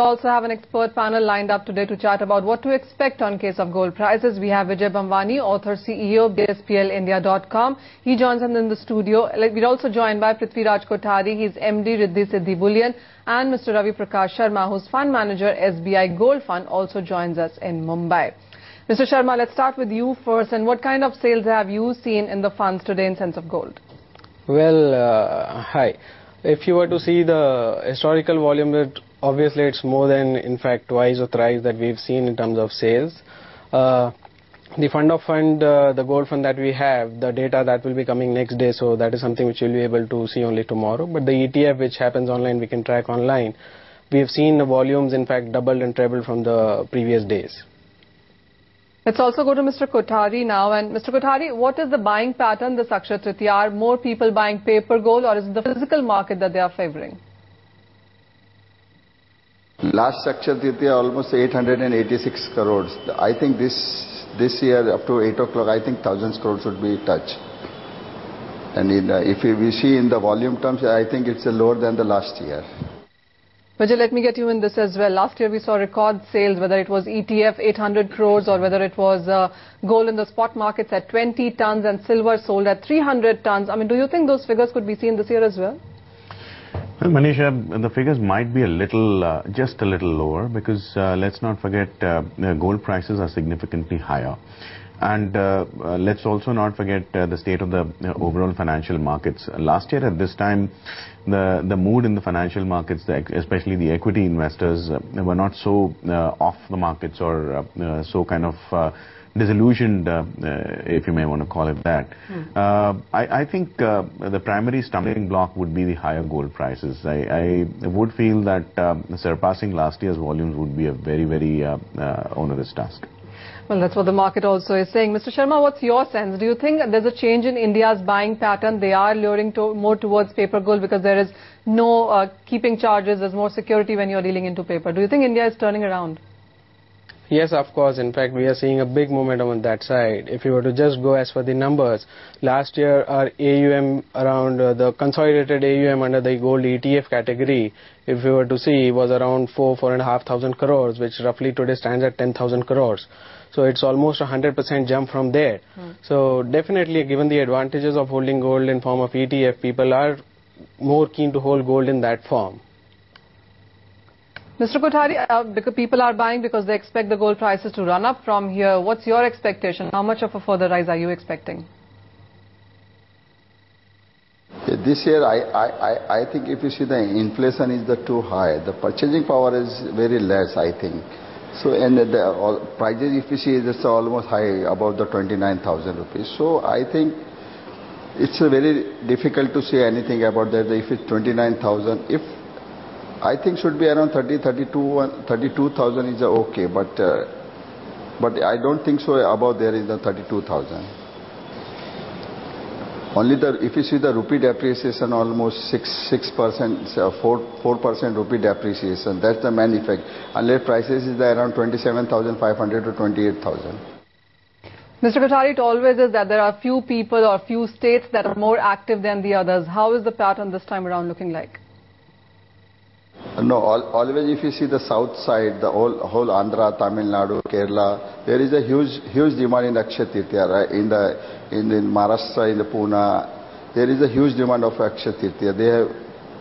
also have an expert panel lined up today to chat about what to expect on case of gold prices. We have Vijay Bambani, author, CEO, BSPLindia.com. He joins us in the studio. We're also joined by Prithviraj Kothari. He's MD, Riddhi Siddhi Bullion. And Mr. Ravi Prakash Sharma, who's fund manager, SBI Gold Fund, also joins us in Mumbai. Mr. Sharma, let's start with you first. And what kind of sales have you seen in the funds today in sense of gold? Well, hi. If you were to see the historical volume, obviously it's more than, in fact, twice or thrice that we've seen in terms of sales. The fund of fund, the gold fund that we have, the data that will be coming next day, so that is something which you'll be able to see only tomorrow. But the ETF which happens online, we can track online. We have seen the volumes, in fact, doubled and trebled from the previous days. Let's also go to Mr. Kothari now. And Mr. Kothari, what is the buying pattern this Akshaya Tritiya? Are more people buying paper gold, or is it the physical market that they are favoring? Last Akshaya Tritiya almost 886 crores. I think this year up to 8 o'clock, I think 1,000 crores would be touched. And if we see in the volume terms, I think it's lower than the last year. Vijay, let me get you in this as well. Last year we saw record sales, whether it was ETF 800 crores or whether it was gold in the spot markets at 20 tons and silver sold at 300 tons. I mean, do you think those figures could be seen this year as well? Well, Manisha, the figures might be a little, just a little lower because let's not forget gold prices are significantly higher. And let's also not forget the state of the overall financial markets. Last year at this time, the mood in the financial markets, especially the equity investors, were not so off the markets or so kind of disillusioned, if you may want to call it that. I think the primary stumbling block would be the higher gold prices. I would feel that surpassing last year's volumes would be a very, very onerous task. Well, that's what the market also is saying. Mr. Sharma, what's your sense? Do you think there's a change in India's buying pattern? They are luring more towards paper gold because there is no keeping charges, there's more security when you're dealing into paper. Do you think India is turning around? Yes, of course. In fact, we are seeing a big momentum on that side. If you were to just go as for the numbers, last year our AUM around the consolidated AUM under the gold ETF category, if you were to see, was around 4,500 crores, which roughly today stands at 10,000 crores. So it's almost 100% jump from there. So definitely, given the advantages of holding gold in form of ETF, people are more keen to hold gold in that form. Mr. Kothari, because people are buying because they expect the gold prices to run up from here. What's your expectation? How much of a further rise are you expecting? This year, I think if you see the inflation is too high, the purchasing power is very less, I think. So, and the prices, if you see, is almost high, above the 29,000 rupees. So, I think it's very difficult to say anything about that. If it's 29,000, if I think should be around 32,000 is okay, but I don't think so. Above there is the 32,000. Only if you see the rupee depreciation, almost 6%, 4% rupee depreciation. That's the main effect. Unless prices is around 27,500 to 28,000. Mr. Kothari, it always is that there are few people or few states that are more active than the others. How is the pattern this time around looking like? No, always if you see the south side, the whole Andhra, Tamil Nadu, Kerala, there is a huge demand in Akshaya Tritiya, right? In Maharashtra, in the Pune, there is a huge demand of Akshaya Tritiya. They are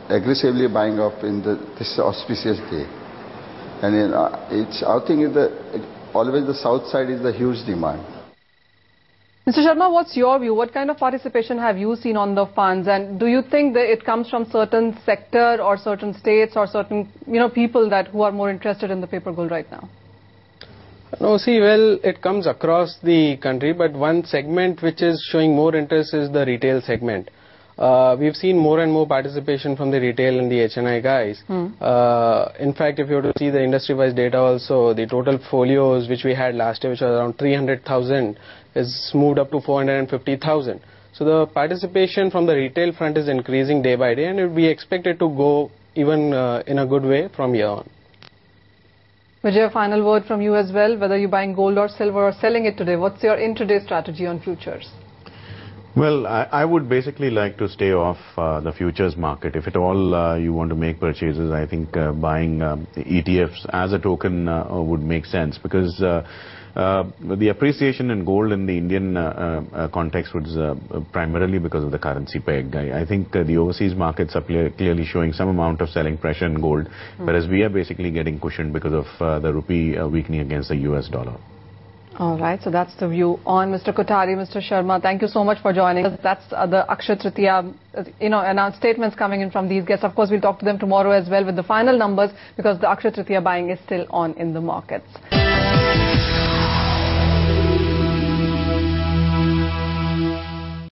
aggressively buying up in this auspicious day. And I think always the south side is the huge demand. Mr. Sharma, what's your view? What kind of participation have you seen on the funds? And do you think that it comes from certain sector or certain states or certain people who are more interested in the paper gold right now? No, see, well, it comes across the country, but one segment which is showing more interest is the retail segment. We've seen more and more participation from the retail and the HNI guys. In fact, if you were to see the industry-wise data also, the total folios which we had last year, which was around 300,000, is moved up to 450,000. So the participation from the retail front is increasing day by day, and we expect it to go even in a good way from here on. Vijay, a final word from you as well, whether you're buying gold or silver or selling it today. What's your intraday strategy on futures? Well, I would basically like to stay off the futures market. If at all you want to make purchases, I think buying ETFs as a token would make sense, because the appreciation in gold in the Indian context was primarily because of the currency peg. I think the overseas markets are clearly showing some amount of selling pressure in gold, whereas we are basically getting cushioned because of the rupee weakening against the US dollar. All right, so that's the view on Mr. Kothari. Mr. Sharma, thank you so much for joining us. That's the Akshaya Tritiya, announced statements coming in from these guests. Of course, we'll talk to them tomorrow as well with the final numbers, because the Akshaya Tritiya buying is still on in the markets.